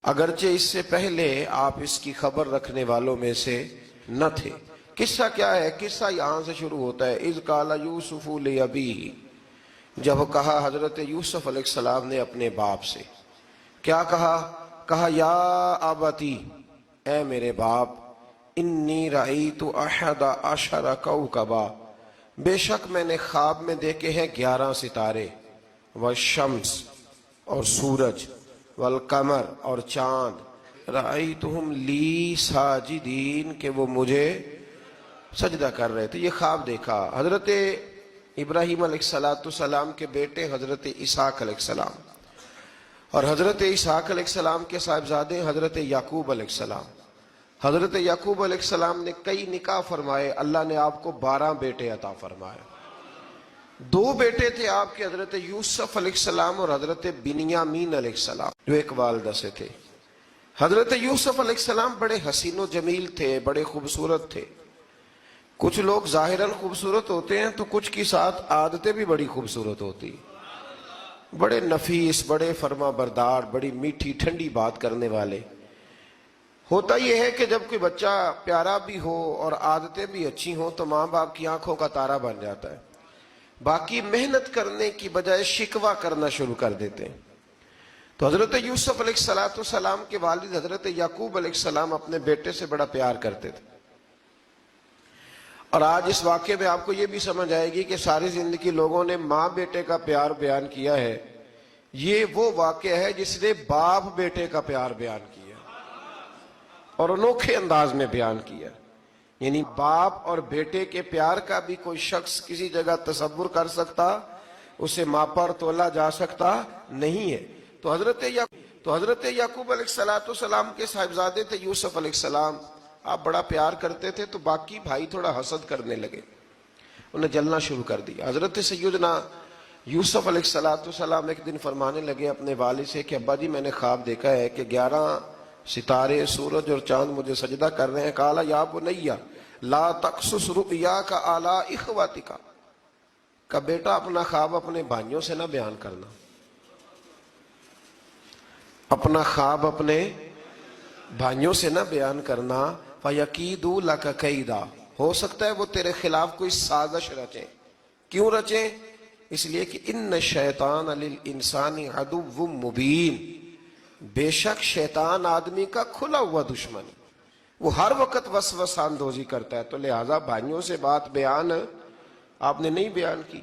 اگرچہ اس سے پہلے آپ اس کی خبر رکھنے والوں میں سے نہ تھے۔ قصہ کیا ہے؟ قصہ یہاں سے شروع ہوتا ہے۔ اذ قال یوسف لابیہ، جب کہا حضرت یوسف علیہ السلام نے اپنے باپ سے، کیا کہا؟ کہا یا ابتی، اے میرے باپ، انی رأیت احد عشر کوکبا، بے شک میں نے خواب میں دیکھے ہیں 11 ستارے، والشمس اور سورج، والقمر اور چاند، رأیتہم لی ساجدین، کہ وہ مجھے سجدہ کر رہے تھے۔ یہ خواب دیکھا حضرت ابراہیم علیہ السلام کے بیٹے حضرت اسحاق علیہ السلام، اور حضرت اسحاق علیہ السلام کے صاحبزادے حضرت یعقوب علیہ السلام۔ حضرت یعقوب علیہ السلام نے کئی نکاح فرمائے، اللہ نے آپ کو 12 بیٹے عطا فرمائے۔ 2 بیٹے تھے آپ کے، حضرت یوسف علیہ السلام اور حضرت بنیامین علیہ السلام، جو ایک والدہ سے تھے۔ حضرت یوسف علیہ السلام بڑے حسین و جمیل تھے، بڑے خوبصورت تھے۔ کچھ لوگ ظاہراً خوبصورت ہوتے ہیں تو کچھ کی ساتھ عادتیں بھی بڑی خوبصورت ہوتی، بڑے نفیس، بڑے فرما بردار، بڑی میٹھی ٹھنڈی بات کرنے والے۔ ہوتا یہ ہے کہ جب کوئی بچہ پیارا بھی ہو اور عادتیں بھی اچھی ہوں تو ماں باپ کی آنکھوں کا تارا بن جاتا ہے، باقی محنت کرنے کی بجائے شکوہ کرنا شروع کر دیتے ہیں۔ تو حضرت یوسف علیہ السلام کے والد حضرت یعقوب علیہ السلام اپنے بیٹے سے بڑا پیار کرتے تھے۔ اور آج اس واقعے میں آپ کو یہ بھی سمجھ آئے گی کہ ساری زندگی لوگوں نے ماں بیٹے کا پیار بیان کیا ہے، یہ وہ واقعہ ہے جس نے باپ بیٹے کا پیار بیان کیا اور انوکھے انداز میں بیان کیا۔ یعنی باپ اور بیٹے کے پیار کا بھی کوئی شخص کسی جگہ تصور کر سکتا، اسے ماپا اور تولا جا سکتا نہیں ہے۔ تو حضرت یعقوب علیہ السلام کے صاحبزادے تھے یوسف علیہ السلام، آپ بڑا پیار کرتے تھے، تو باقی بھائی تھوڑا حسد کرنے لگے، انہیں جلنا شروع کر دیا۔ حضرت سیدنا یوسف علیہ السلام ایک دن فرمانے لگے اپنے والد سے کہ ابا جی میں نے خواب دیکھا ہے کہ 11 ستارے، سورج اور چاند مجھے سجدہ کر رہے ہیں۔ قال یا بنی لا تقصص رؤیاک علی اخوتک، کہ بیٹا اپنا خواب اپنے بھائیوں سے نہ بیان کرنا، اپنا خواب اپنے بھائیوں سے نہ بیان کرنا، فَيَكِيدُوا لَكَ كَيْدًا، ہو سکتا ہے وہ تیرے خلاف کوئی سازش رچیں۔ کیوں رچیں؟ اس لیے کہ ان الشیطان للانسان عدو مبین، بے شک شیطان آدمی کا کھلا ہوا دشمن، وہ ہر وقت وسوسہ اندوزی کرتا ہے۔ تو لہٰذا بھائیوں سے بات بیان آپ نے نہیں بیان کی۔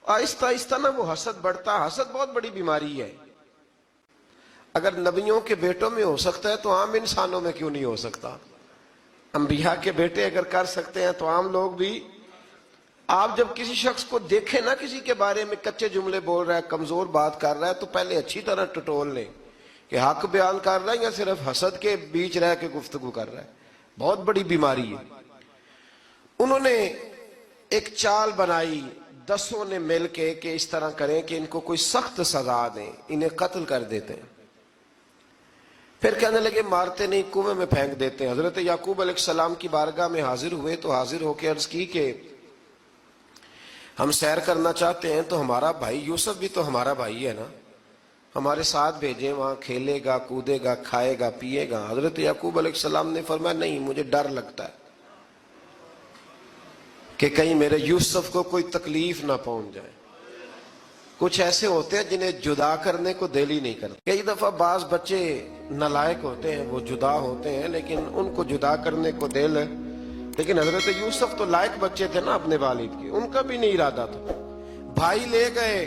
آہستہ آہستہ نا وہ حسد بڑھتا، حسد بہت بڑی بیماری ہے۔ اگر نبیوں کے بیٹوں میں ہو سکتا ہے تو عام انسانوں میں کیوں نہیں ہو سکتا؟ انبیاء کے بیٹے اگر کر سکتے ہیں تو عام لوگ بھی۔ آپ جب کسی شخص کو دیکھیں نا کسی کے بارے میں کچے جملے بول رہا ہے، کمزور بات کر رہا ہے، تو پہلے اچھی طرح ٹٹول لیں کہ حق بیان کر رہا ہے یا صرف حسد کے بیچ رہ کے گفتگو کر رہا ہے۔ بہت بڑی بیماری ہے۔ انہوں نے ایک چال بنائی 10 نے مل کے کہ اس طرح کریں کہ ان کو کوئی سخت سزا دیں، انہیں قتل کر دیتے ہیں۔ پھر کہنے لگے مارتے نہیں، کنویں میں پھینک دیتے ہیں۔ حضرت یعقوب علیہ السلام کی بارگاہ میں حاضر ہوئے تو حاضر ہو کے عرض کی کہ ہم سیر کرنا چاہتے ہیں، تو ہمارا بھائی یوسف بھی تو ہمارا بھائی ہے نا، ہمارے ساتھ بھیجیں، وہاں کھیلے گا، کودے گا، کھائے گا، پیے گا۔ حضرت یعقوب علیہ السلام نے فرمایا نہیں، مجھے ڈر لگتا ہے کہ کہیں میرے یوسف کو کوئی تکلیف نہ پہنچ جائے۔ کچھ ایسے ہوتے ہیں جنہیں جدا کرنے کو دل ہی نہیں کرتا۔ کئی دفعہ بعض بچے نالائق ہوتے ہیں، وہ جدا ہوتے ہیں لیکن ان کو جدا کرنے کو دل ہے۔ لیکن حضرت یوسف تو لائق بچے تھے نا اپنے والد کے، ان کا بھی نہیں ارادہ تھا۔ بھائی لے گئے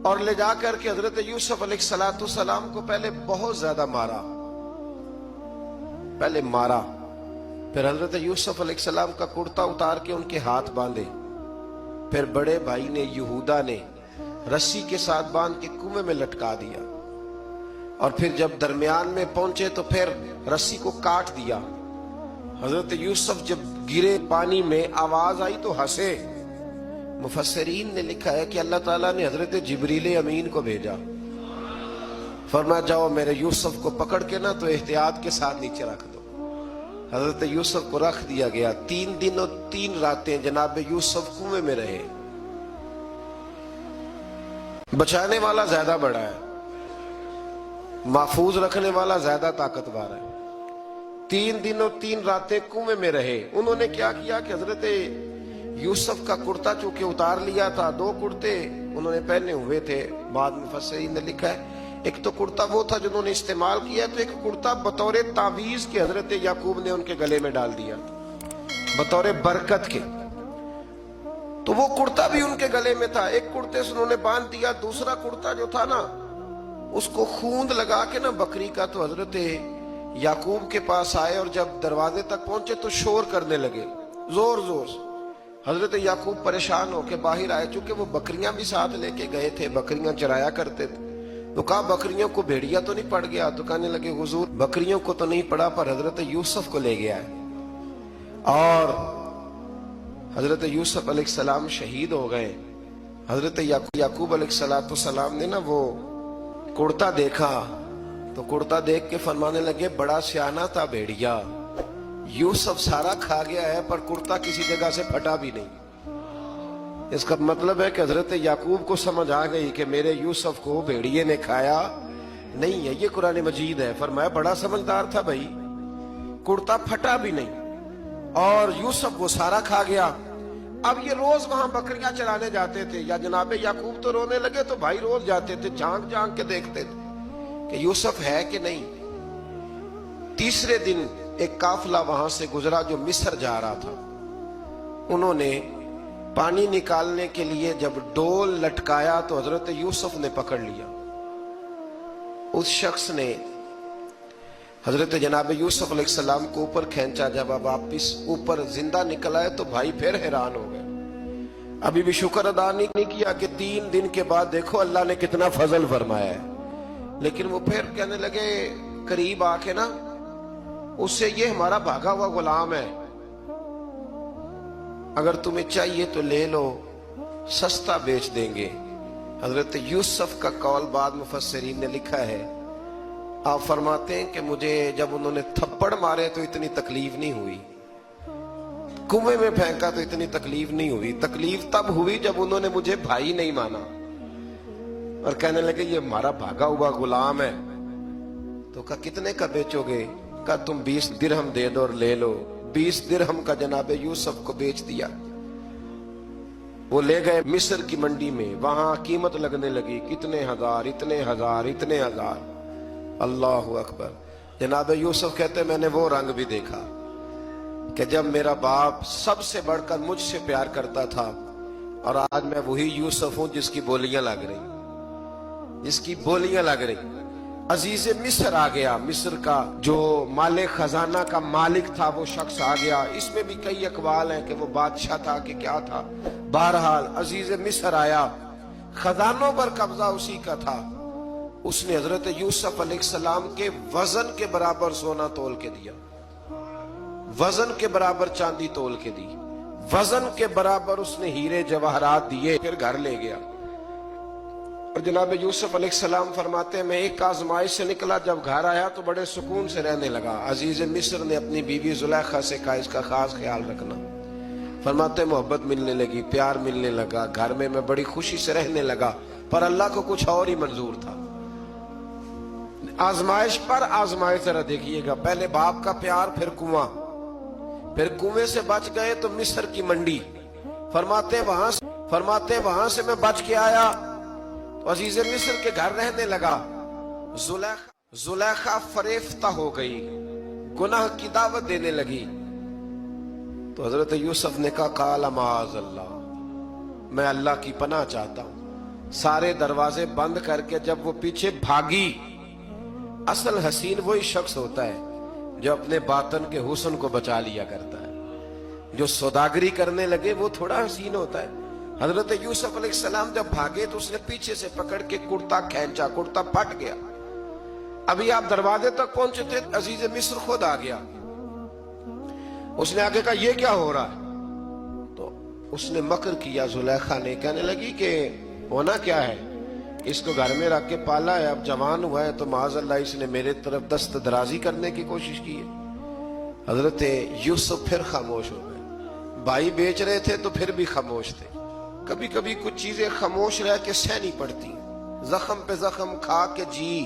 اور لے جا کر کے حضرت یوسف علیہ السلام کو پہلے بہت زیادہ مارا، پھر حضرت یوسف علیہ السلام کا کرتا اتار کے ان کے ہاتھ باندھے، پھر بڑے بھائی نے یہودا نے رسی کے ساتھ باندھ کے کنویں میں لٹکا دیا، اور پھر جب درمیان میں پہنچے تو پھر رسی کو کاٹ دیا۔ حضرت یوسف جب گرے پانی میں آواز آئی تو ہنسے۔ مفسرین نے لکھا ہے کہ اللہ تعالیٰ نے حضرت جبریل امین کو بھیجا، فرمایا جاؤ میرے یوسف کو پکڑ کے نا تو احتیاط کے ساتھ نیچے رکھ دو۔ حضرت یوسف کو رکھ دیا گیا۔ 3 دن اور 3 راتیں جناب یوسف کنویں میں رہے۔ بچانے والا زیادہ بڑا ہے۔ محفوظ رکھنے والا زیادہ طاقتور ہے۔ 3 دن اور 3 راتیں کنویں میں رہے۔ انہوں نے کیا کیا کہ حضرت یوسف کا کرتا چونکہ اتار لیا تھا، 2 کرتے انہوں نے پہنے ہوئے تھے، بعد میں مفسرین نے لکھا ہے ایک تو کرتا وہ تھا جنہوں نے استعمال کیا، تو ایک کرتا بطور تعویذ کے حضرت یعقوب نے ان کے گلے میں ڈال دیا بطور برکت کے، تو وہ کرتا بھی ان کے گلے میں تھا، ایک کرتے سے انہوں نے باندھ دیا، دوسرا کرتا جو تھا نا اس کو خوند لگا کے نا بکری کا، تو حضرت یعقوب کے پاس آئے اور جب دروازے تک پہنچے تو شور کرنے لگے زور زور سے۔ حضرت یعقوب پریشان ہو کے باہر آئے، چونکہ وہ بکریاں بھی ساتھ لے کے گئے تھے، بکریاں چرایا کرتے تھے، تو کہا بکریوں کو بھیڑیا تو نہیں پڑ گیا؟ تو کہنے لگے حضور بکریوں کو تو نہیں پڑا پر حضرت یوسف کو لے گیا ہے، اور حضرت یوسف علیہ السلام شہید ہو گئے۔ حضرت یعقوب علیہ السلام نے نا وہ کرتا دیکھا تو کرتا دیکھ کے فرمانے لگے بڑا سیانہ تھا بھیڑیا، یوسف سارا کھا گیا ہے پر کرتا کسی جگہ سے پھٹا بھی نہیں۔ اس کا مطلب ہے کہ حضرت یعقوب کو سمجھ آ گئی کہ میرے یوسف کو بھیڑیے نے کھایا نہیں ہے، یہ قرآن مجید ہے۔ فرمایا بڑا سمجھدار تھا بھائی، کرتا پھٹا بھی نہیں اور یوسف وہ سارا کھا گیا۔ اب یہ روز وہاں بکریاں چرانے جاتے تھے، یا جناب یعقوب تو رونے لگے تو بھائی روز جاتے تھے، جھانک جھانک کے دیکھتے تھے کہ یوسف ہے کہ نہیں۔ تیسرے دن ایک قافلہ وہاں سے گزرا جو مصر جا رہا تھا، انہوں نے پانی نکالنے کے لیے جب ڈول لٹکایا تو حضرت یوسف نے پکڑ لیا۔ اس شخص نے حضرت جناب یوسف علیہ السلام کو اوپر کھینچا، جب اب واپس اوپر زندہ نکل آئے تو بھائی پھر حیران ہو گئے، ابھی بھی شکر ادا نہیں کیا کہ 3 دن کے بعد دیکھو اللہ نے کتنا فضل فرمایا ہے۔ لیکن وہ پھر کہنے لگے قریب آ کے نا اس سے، یہ ہمارا بھاگا ہوا غلام ہے، اگر تمہیں چاہیے تو لے لو، سستا بیچ دیں گے۔ حضرت یوسف کا قول بعد مفسرین نے لکھا ہے، آپ فرماتے ہیں کہ مجھے جب انہوں نے تھپڑ مارے تو اتنی تکلیف نہیں ہوئی، کنویں میں پھینکا تو اتنی تکلیف نہیں ہوئی، تکلیف تب ہوئی جب انہوں نے مجھے بھائی نہیں مانا اور کہنے لگے یہ ہمارا بھاگا ہوا غلام ہے۔ تو کہا کتنے کا بیچو گے؟ کہا تم 20 درہم دے دو اور لے لو۔ 20 درہم کا جناب یوسف کو بیچ دیا۔ وہ لے گئے مصر کی منڈی میں، وہاں قیمت لگنے لگی، کتنے ہزار، اتنے ہزار، اتنے ہزار۔ اللہ اکبر۔ جناب یوسف کہتے میں نے وہ رنگ بھی دیکھا کہ جب میرا باپ سب سے بڑھ کر مجھ سے پیار کرتا تھا، اور آج میں وہی یوسف ہوں جس کی بولیاں لگ رہی، جس کی بولیاں لگ رہی۔ عزیز مصر آ گیا، مصر کا جو مال خزانہ کا مالک تھا وہ شخص آ گیا۔ اس میں بھی کئی اقوال ہیں کہ وہ بادشاہ تھا کہ کیا تھا، بہرحال عزیز مصر آیا، خزانوں پر قبضہ اسی کا تھا۔ اس نے حضرت یوسف علیہ السلام کے وزن کے برابر سونا تول کے دیا، وزن کے برابر چاندی تول کے دی، وزن کے برابر اس نے ہیرے جواہرات دیے، پھر گھر لے گیا۔ اور جناب یوسف علیہ السلام فرماتے ہیں میں ایک آزمائش سے نکلا، جب گھر آیا تو بڑے سکون سے رہنے لگا۔ عزیز مصر نے اپنی بیوی زلیخا سے کہا اس کا خاص خیال رکھنا۔ فرماتے محبت ملنے لگی، پیار ملنے لگا، گھر میں بڑی خوشی سے رہنے لگا، پر اللہ کو کچھ اور ہی منظور تھا۔ آزمائش پر آزمائش ذرا دیکھیے گا، پہلے باپ کا پیار، پھر کنواں، پھر کنویں سے بچ گئے تو مصر کی منڈی۔ فرماتے وہاں سے میں بچ کے آیا تو عزیز مصر کے گھر رہنے لگا۔ زلیخا فریفتہ ہو گئی، گناہ کی دعوت دینے لگی، تو حضرت یوسف نے کہا قال معاذ اللہ، میں اللہ کی پناہ چاہتا ہوں۔ سارے دروازے بند کر کے جب وہ پیچھے بھاگی، اصل حسین وہی شخص ہوتا ہے جو اپنے باطن کے حسن کو بچا لیا کرتا ہے، جو سوداگری کرنے لگے وہ تھوڑا حسین ہوتا ہے۔ حضرت یوسف علیہ السلام جب بھاگے تو اس نے پیچھے سے پکڑ کے کرتا کھینچا، کرتا پھٹ گیا۔ ابھی آپ دروازے تک پہنچے تھے، عزیز مصر خود آ گیا۔ اس نے آگے کہا یہ کیا ہو رہا ہے؟ تو اس نے مکر کیا، زلیخا نے، کہنے لگی کہ ہونا کیا ہے، اس کو گھر میں رکھ کے پالا ہے، اب جوان ہوا ہے تو معاذ اللہ اس نے میرے طرف دست درازی کرنے کی کوشش کی ہے۔ حضرت یوسف پھر خاموش ہو گئے، بھائی بیچ رہے تھے تو پھر بھی خاموش تھے۔ کبھی کبھی کچھ چیزیں خاموش رہ کے سہنی پڑتی، زخم پہ زخم کھا کے جی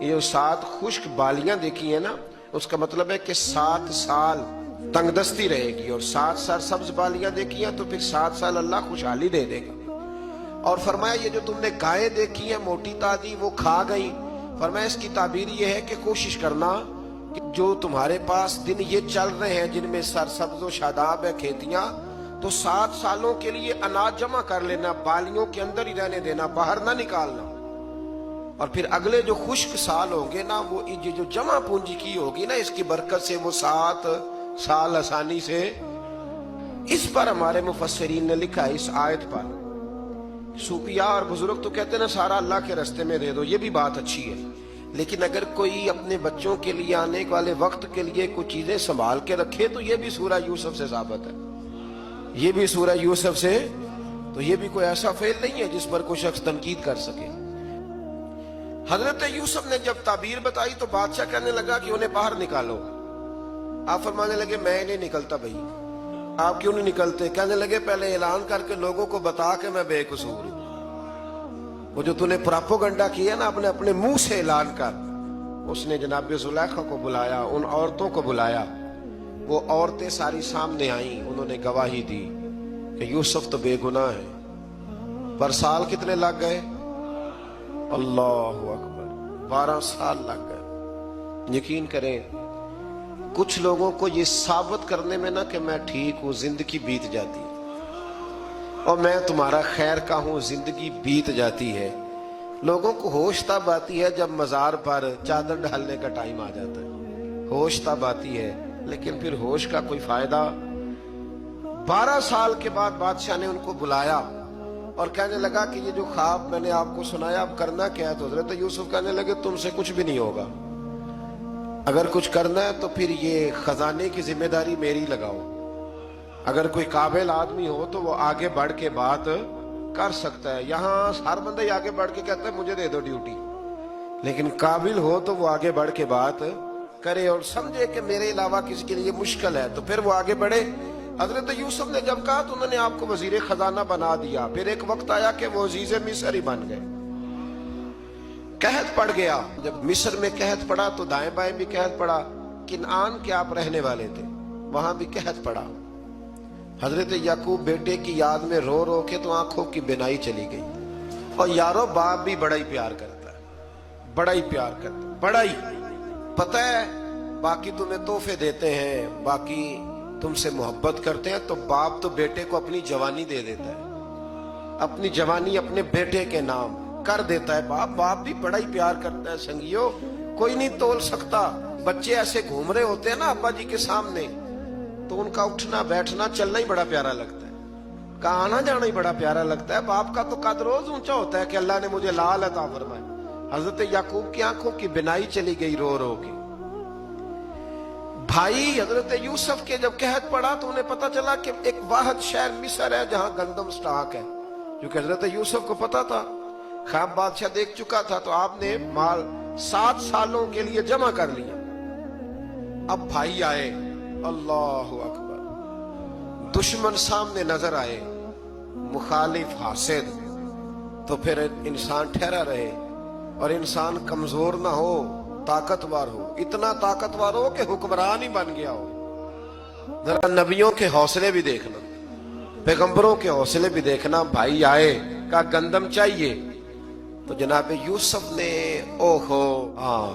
یہ جو 7 خشک بالیاں دیکھی ہیں نا، اس کا مطلب ہے کہ 7 سال تنگ دستی رہے گی، اور 7 سال سبز بالیاں دیکھی ہیں تو پھر 7 سال اللہ خوشحالی دے دے گا۔ اور فرمایا یہ جو تم نے گائیں دیکھی ہیں موٹی تازی وہ کھا گئی، فرمایا اس کی تعبیر یہ ہے کہ کوشش کرنا کہ جو تمہارے پاس دن یہ چل رہے ہیں جن میں سرسبز و شاداب ہے کھیتیاں، تو 7 سالوں کے لیے اناج جمع کر لینا، بالیوں کے اندر ہی رہنے دینا، باہر نہ نکالنا، اور پھر اگلے جو خشک سال ہوں گے نا، وہ یہ جو جمع پونجی کی ہوگی نا، اس کی برکت سے وہ 7 سال آسانی سے۔ اس پر ہمارے مفسرین نے لکھا ہے، اس آیت پر صوفیاء اور بزرگ تو کہتے ہیں نا سارا اللہ کے راستے میں دے دو، یہ بھی بات اچھی ہے، لیکن اگر کوئی اپنے بچوں کے لیے آنے والے وقت کے لیے کچھ چیزیں سنبھال کے رکھے تو یہ بھی سورہ یوسف سے ثابت ہے، یہ بھی سورہ یوسف سے، تو یہ بھی کوئی ایسا فعل نہیں ہے جس پر کوئی شخص تنقید کر سکے۔ حضرت یوسف نے جب تعبیر بتائی تو بادشاہ کہنے لگا کہ انہیں باہر نکالو۔ آپ فرمانے لگے میں نہیں نکلتا بھائی۔ آپ کیوں نہیں نکلتے؟ کہنے لگے پہلے اعلان کر کے لوگوں کو بتا کہ میں بے قصور ہوں۔ وہ جو تو نے پراپوگنڈا کیا نا اپنے منہ سے اعلان کر، اس نے جناب زلیخا کو بلایا، ان عورتوں کو بلایا، وہ عورتیں ساری سامنے آئیں، انہوں نے گواہی دی کہ یوسف تو بے گناہ ہے۔ پر سال کتنے لگ گئے؟ اللہ اکبر، 12 سال لگ گئے۔ یقین کریں کچھ لوگوں کو یہ ثابت کرنے میں نا کہ میں ٹھیک ہوں، زندگی بیت جاتی ہے، اور میں تمہارا خیر کا ہوں، زندگی بیت جاتی ہے۔ لوگوں کو ہوش تب آتی ہے جب مزار پر چادر ڈالنے کا ٹائم آ جاتا ہے، ہوش تب آتی ہے، لیکن پھر ہوش کا کوئی فائدہ۔ 12 سال کے بعد بادشاہ نے ان کو بلایا اور کہنے لگا کہ یہ جو خواب میں نے آپ کو سنایا اب کرنا کیا ہے؟ تو حضرت یوسف کہنے لگے تم سے کچھ بھی نہیں ہوگا، اگر کچھ کرنا ہے تو پھر یہ خزانے کی ذمہ داری میری لگاؤ، اگر کوئی قابل آدمی ہو تو وہ آگے بڑھ کے بات کر سکتا ہے۔ یہاں ہر بندہ ہی آگے بڑھ کے کہتا ہے مجھے دے دو ڈیوٹی، لیکن قابل ہو تو وہ آگے بڑھ کے بات کرے اور سمجھے کہ میرے علاوہ کسی کے لیے مشکل ہے تو پھر وہ آگے بڑھے۔ حضرت یوسف نے جب کہا تو انہوں نے آپ کو وزیر خزانہ بنا دیا، پھر ایک وقت آیا کہ وہ عزیز مصر ہی بن گئے۔ قحط پڑ گیا، جب مصر میں قحط پڑا تو دائیں بائیں بھی قحط پڑا، کنعان کے آپ رہنے والے تھے وہاں بھی قحط پڑا۔ حضرت یعقوب بیٹے کی یاد میں رو رو کے تو آنکھوں کی بینائی چلی گئی۔ اور یارو باپ بھی بڑا ہی پیار کرتا ہے، بڑا ہی پیار کرتا ہے، بڑا ہی، پتہ ہے باقی تمہیں تحفے دیتے ہیں، باقی تم سے محبت کرتے ہیں، تو باپ تو بیٹے کو اپنی جوانی دے دیتا ہے، اپنی جوانی اپنے بیٹے کے نام کر دیتا ہے۔ باپ بھی بڑا ہی پیار کرتا ہے۔ سنگیو کوئی نہیں تول سکتا، بچے ایسے گھوم رہے ہوتے ہیں نا ابا جی کے سامنے تو ان کا اٹھنا بیٹھنا چلنا ہی بڑا پیارا لگتا ہے، کا آنا جانا ہی بڑا پیارا لگتا ہے۔ باپ کا تو قد روز اونچا ہوتا ہے کہ اللہ نے مجھے لال عطا فرمایا۔ حضرت یعقوب کی آنکھوں کی بینائی چلی گئی رو رو کے۔ بھائی حضرت یوسف کے جب قحط پڑا تو انہیں پتا چلا کہ ایک واحد شہر مصر ہے جہاں گندم سٹاک ہے، کیونکہ حضرت یوسف کو پتا تھا، خواب بادشاہ دیکھ چکا تھا، تو آپ نے مال 7 سالوں کے لیے جمع کر لیا۔ اب بھائی آئے، اللہ اکبر، دشمن سامنے نظر آئے، مخالف حاسد، تو پھر انسان ٹھہرا رہے اور انسان کمزور نہ ہو، طاقتور ہو، اتنا طاقتور ہو کہ حکمران ہی بن گیا ہو۔ ذرا نبیوں کے حوصلے بھی دیکھنا، پیغمبروں کے حوصلے بھی دیکھنا۔ بھائی آئے، کہا گندم چاہیے، تو جناب یوسف نے اوہو ہاں،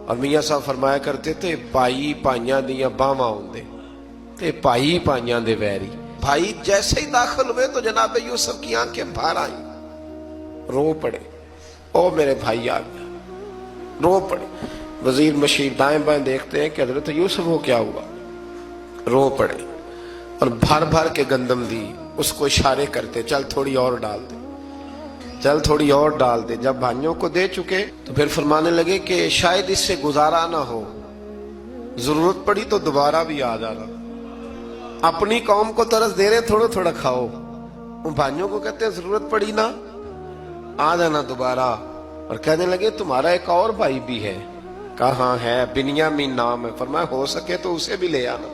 اور میاں صاحب فرمایا کرتے تھے بھائی پائیاں دیاں باواں ہوندے تے بھائی پائیاں دے ویری۔ بھائی جیسے ہی داخل ہوئے تو جناب یوسف کی آنکھیں بھر آئیں، رو پڑے، او میرے بھائی آ گیا، رو پڑے۔ وزیر مشیر دائیں بائیں دیکھتے ہیں کہ حضرت یوسف کو کیا ہوا، رو پڑے اور بھر بھر کے گندم دی، اس کو اشارے کرتے چل تھوڑی اور ڈال دے، چل تھوڑی اور ڈال دے۔ جب بھائیوں کو دے چکے تو پھر فرمانے لگے کہ شاید اس سے گزارا نہ ہو، ضرورت پڑی تو دوبارہ بھی آ جانا۔ اپنی قوم کو ترس دے رہے تھوڑا تھوڑا کھاؤ، ان بھائیوں کو کہتے ہیں ضرورت پڑی نا آ جانا دوبارہ۔ اور کہنے لگے تمہارا ایک اور بھائی بھی ہے، کہاں ہے؟ بنیامین نام ہے۔ فرمایا ہو سکے تو اسے بھی لے آنا۔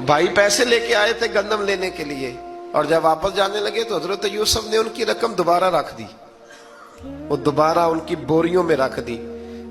بھائی پیسے لے کے آئے تھے گندم لینے کے لیے، اور جب واپس جانے لگے تو حضرت یوسف نے ان کی رقم دوبارہ رکھ دی، وہ دوبارہ ان کی بوریوں میں رکھ دی۔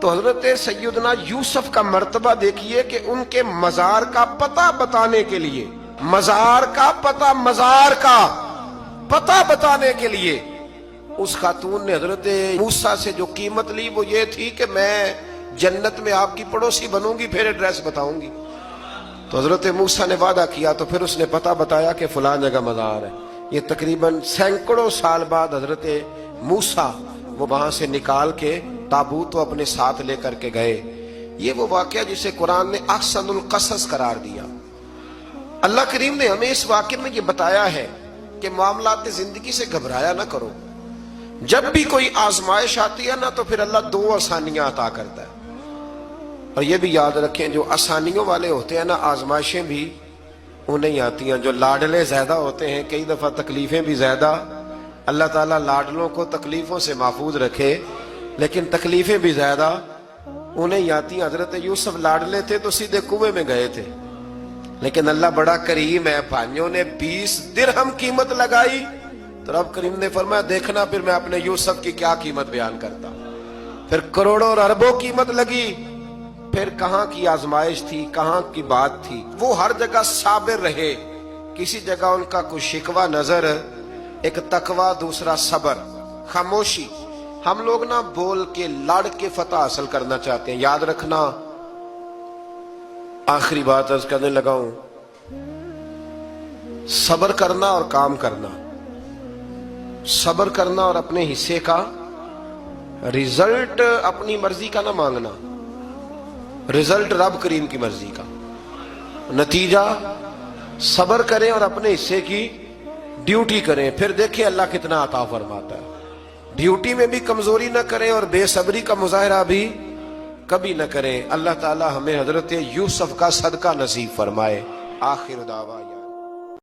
تو حضرت سیدنا یوسف کا مرتبہ دیکھیے کہ ان کے مزار کا پتہ بتانے کے لیے، مزار کا پتہ بتانے کے لیے اس خاتون نے حضرت موسیٰ سے جو قیمت لی وہ یہ تھی کہ میں جنت میں آپ کی پڑوسی بنوں گی، پھر ایڈریس بتاؤں گی۔ تو حضرت موسیٰ نے وعدہ کیا، تو پھر اس نے پتہ بتایا کہ فلاں جگہ مزار ہے۔ یہ تقریباً سینکڑوں سال بعد حضرت موسیٰ وہ وہاں سے نکال کے تابوت کو اپنے ساتھ لے کر کے گئے۔ یہ وہ واقعہ جسے قرآن نے احسن القصص قرار دیا۔ اللہ کریم نے ہمیں اس واقعے میں یہ بتایا ہے کہ معاملات زندگی سے گھبرایا نہ کرو۔ جب بھی کوئی آزمائش آتی ہے نا تو پھر اللہ دو آسانیاں عطا کرتا ہے، اور یہ بھی یاد رکھیں جو آسانیوں والے ہوتے ہیں نا آزمائشیں بھی انہیں آتی ہیں۔ جو لاڈلے زیادہ ہوتے ہیں کئی دفعہ تکلیفیں بھی زیادہ۔ اللہ تعالیٰ لاڈلوں کو تکلیفوں سے محفوظ رکھے، لیکن تکلیفیں بھی زیادہ انہیں آتی ہیں۔ حضرت یوسف لاڈلے تھے تو سیدھے کنویں میں گئے تھے، لیکن اللہ بڑا کریم ہے، بھائیوں نے 20 درہم قیمت لگائی تو رب کریم نے فرمایا دیکھنا پھر میں اپنے یوسف کی کیا قیمت بیان کرتا۔ پھر کروڑوں اور اربوں قیمت لگی، پھر کہاں کی آزمائش تھی، کہاں کی بات تھی۔ وہ ہر جگہ صابر رہے، کسی جگہ ان کا کوئی شکوہ نظر، ایک تقوی، دوسرا صبر، خاموشی۔ ہم لوگ نہ بول کے لڑ کے فتح حاصل کرنا چاہتے ہیں، یاد رکھنا۔ آخری بات عرض کرنے لگا ہوں، صبر کرنا اور کام کرنا، صبر کرنا اور اپنے حصے کا رزلٹ اپنی مرضی کا نہ مانگنا، رزلٹ رب کریم کی مرضی کا، نتیجہ صبر کریں اور اپنے حصے کی ڈیوٹی کریں، پھر دیکھیں اللہ کتنا عطا فرماتا ہے۔ ڈیوٹی میں بھی کمزوری نہ کریں اور بے صبری کا مظاہرہ بھی کبھی نہ کریں۔ اللہ تعالی ہمیں حضرت یوسف کا صدقہ نصیب فرمائے۔ آخر دعویٰ